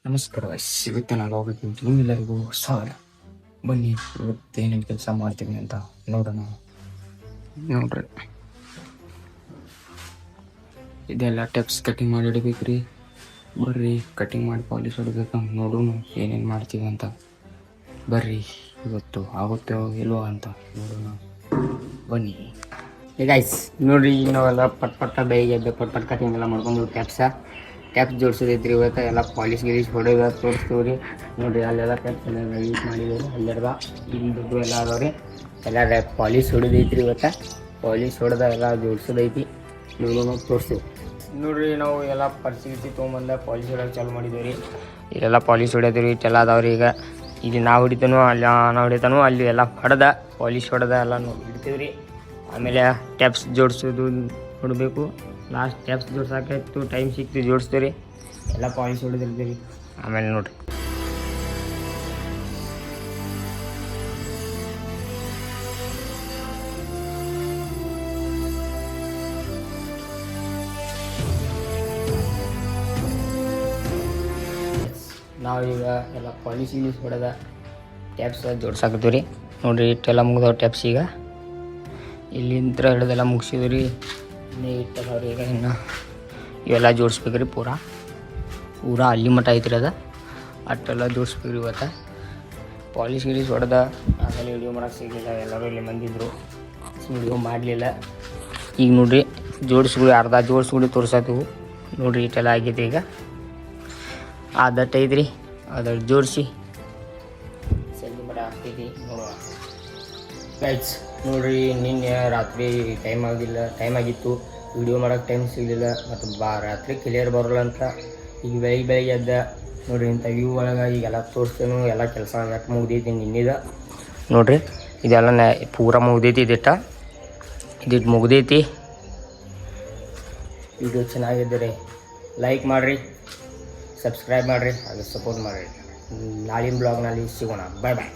ನಮಸ್ಕಾರ ಇವತ್ತು ನಾನು ಹೋಗ್ಬೇಕಿಂತ ನಿಮ್ಮೆಲ್ಲರಿಗೂ ಸ್ವಾಗತ. ಬನ್ನಿ ಇವತ್ತು ಏನೇನು ಕೆಲಸ ಮಾಡ್ತೀವಿ ಅಂತ ನೋಡೋಣ. ನೋಡ್ರಿ, ಇದೆಲ್ಲ ಟೆಪ್ಸ್ ಕಟಿಂಗ್ ಮಾಡಿ ಇಡಬೇಕು ರೀ. ಬರ್ರಿ ಕಟಿಂಗ್ ಮಾಡಿ ಪಾಲಿಶ್ ಹೊಡಿಬೇಕು. ನೋಡೋಣ ಏನೇನು ಮಾಡ್ತೀವಿ ಅಂತ. ಬರ್ರಿ ಇವತ್ತು ಆಗುತ್ತೋ ಇಲ್ವೋ ಅಂತ ನೋಡೋಣ. ಬನ್ನಿ ಗೈಸ್. ನೋಡ್ರಿ, ಈಗ ನಾವೆಲ್ಲ ಪಟ್ ಬೇಗ ಪಟ್ ಕಟಿಂಗ್ ಎಲ್ಲ ಮಾಡ್ಕೊಂಡು ಟ್ಯಾಪ್ಸ್ ಜೋಡಿಸೋದೈತ್ರಿ. ಇವತ್ತು ಎಲ್ಲ ಪಾಲಿಶ್ ಗಿಲೀಶ್ ಹೊಡೆದ ತೋರಿಸ್ತೀವಿ ರೀ. ನೋಡಿರಿ, ಅಲ್ಲೆಲ್ಲ ಟ್ಯಾಪ್ಸ್ ಎಲ್ಲ ಯೂಸ್ ಮಾಡಿದ್ದೀವಿ. ಅಲ್ಲೆಲ್ಲ ಇಲ್ಲಿ ದುಡ್ಡು ಎಲ್ಲ ಅದಾವ್ರಿ. ಎಲ್ಲ ಪಾಲಿಶ್ ಹೊಡೆದೈತ್ರಿ. ಇವತ್ತು ಪಾಲಿಶ್ ಹೊಡೆದ ಎಲ್ಲ ಜೋಡಿಸೋದೈತಿ. ನೋಡೋಣ ತೋರಿಸ್ತೀವಿ. ನೋಡಿರಿ, ನಾವು ಎಲ್ಲ ಪರಿಸ್ಥಿತಿ ತೊಗೊಂಬಂದ ಪಾಲಿಶ್ ಹೊಡೋಕೆ ಚಾಲು ಮಾಡಿದ್ದೀವಿ ರೀ. ಇಲ್ಲೆಲ್ಲ ಪಾಲಿಶ್ ಹೊಡ್ಯದ್ರಿ. ಇಷ್ಟೆಲ್ಲ ಅದಾವ್ರಿ. ಈಗ ಇಲ್ಲಿ ನಾವು ಹೊಡಿತಾನೋ ಅಲ್ಲಿ ನಾವು ಹೊಡಿತಾನೋ ಅಲ್ಲಿ ಎಲ್ಲ ಹೊಡೆದ ಪಾಲಿಶ್ ಹೊಡೆದ ಎಲ್ಲ ಹಿಡ್ತೀವಿ ರೀ. ಆಮೇಲೆ ಟ್ಯಾಪ್ಸ್ ಜೋಡಿಸೋದು ನೋಡಬೇಕು. ಲಾಸ್ಟ್ ಟ್ಯಾಪ್ಸ್ ಜೋಡ್ಸಾಕಾಯ್ತು ಟೈಮ್ ಸಿಕ್ತು ಜೋಡಿಸ್ತೀವಿ ರೀ. ಎಲ್ಲ ಪಾಲಿಶ್ ಹೊಡೆದಿರ್ತೀವಿ. ಆಮೇಲೆ ನೋಡಿರಿ, ನಾವೀಗ ಎಲ್ಲ ಪಾಲಿಶ್ ಗಿಲೀಶ್ ಹೊಡೆದ ಟ್ಯಾಪ್ಸ್ ಜೋಡ್ಸಾಕತ್ತೀವಿ ರೀ. ನೋಡಿರಿ, ಇಷ್ಟೆಲ್ಲ ಮುಗಿದವು ಟ್ಯಾಪ್ಸ್. ಈಗ ಇಲ್ಲಿಂದ ಹಿಡ್ದೆಲ್ಲ ಮುಗಿಸಿದ್ವಿ ರೀ. ಇನ್ನೇ ಇಟ್ಟದವ್ರಿ. ಈಗ ಇನ್ನು ಇವೆಲ್ಲ ಜೋಡಿಸ್ಬೇಕು ರೀ. ಪೂರಾ ಅಲ್ಲಿ ಮಟ್ಟ ಐತ್ರಿ. ಅದ ಅಷ್ಟೆಲ್ಲ ಜೋಡಿಸ್ಬೇಕು ರೀ. ಇವತ್ತು ಪಾಲಿಶ್ ಗಿಲೀಶ್ ಹೊಡೆದ ಆಮೇಲೆ ವಿಡಿಯೋ ಮಾಡೋಕೆ ಸಿಗಲಿಲ್ಲ. ಎಲ್ಲರೂ ಇಲ್ಲಿ ಮಂದಿದ್ರು, ವಿಡಿಯೋ ಮಾಡಲಿಲ್ಲ. ಈಗ ನೋಡಿರಿ, ಅರ್ಧ ಜೋಡಿಸ್ಬಿಡಿ ತೋರ್ಸತ್ತೀವಿ. ನೋಡಿರಿ, ಇಷ್ಟೆಲ್ಲ ಆಗೈತೆ. ಈಗ ಅದಟ್ಟು ಐತ್ರಿ, ಅದಟ್ಟು ಜೋಡಿಸಿ ಸೆಲ್ಲಿ ಮಟ್ಟ ಆಗ್ತೈತಿ. ನೋಡೋಣ ಗೈಸ್. ನೋಡಿರಿ, ನಿನ್ನೆ ರಾತ್ರಿ ಟೈಮ್ ಆಗಿತ್ತು. ವಿಡಿಯೋ ಮಾಡೋಕ್ಕೆ ಟೈಮ್ ಸಿಗಲಿಲ್ಲ. ಮತ್ತು ರಾತ್ರಿ ಕ್ಲಿಯರ್ ಬರೋಲ್ಲ ಅಂತ ಈಗ ಬೆಳಿಗ್ಗೆ ಎದ್ದ. ನೋಡಿರಿ, ಇಂಥ ವ್ಯೂ ಒಳಗೆ ಈಗೆಲ್ಲ ತೋರಿಸ್ತೇನೆ. ಎಲ್ಲ ಕೆಲಸ ಯಾಕೆ ಮುಗ್ದೈತಿ ನಿನ್ನಿದ. ನೋಡಿರಿ, ಇದೆಲ್ಲ ಪೂರ ಮುಗ್ದೈತಿ. ಇದಿಟ್ಟು ಮುಗ್ದೈತಿ. ವಿಡಿಯೋ ಚೆನ್ನಾಗಿದ್ದರೆ ಲೈಕ್ ಮಾಡಿರಿ, ಸಬ್ಸ್ಕ್ರೈಬ್ ಮಾಡಿರಿ, ಹಾಗೆ ಸಪೋರ್ಟ್ ಮಾಡಿರಿ. ನಾಳಿನ ಬ್ಲಾಗ್ನಲ್ಲಿ ಸಿಗೋಣ. ಬಾಯ್ ಬಾಯ್.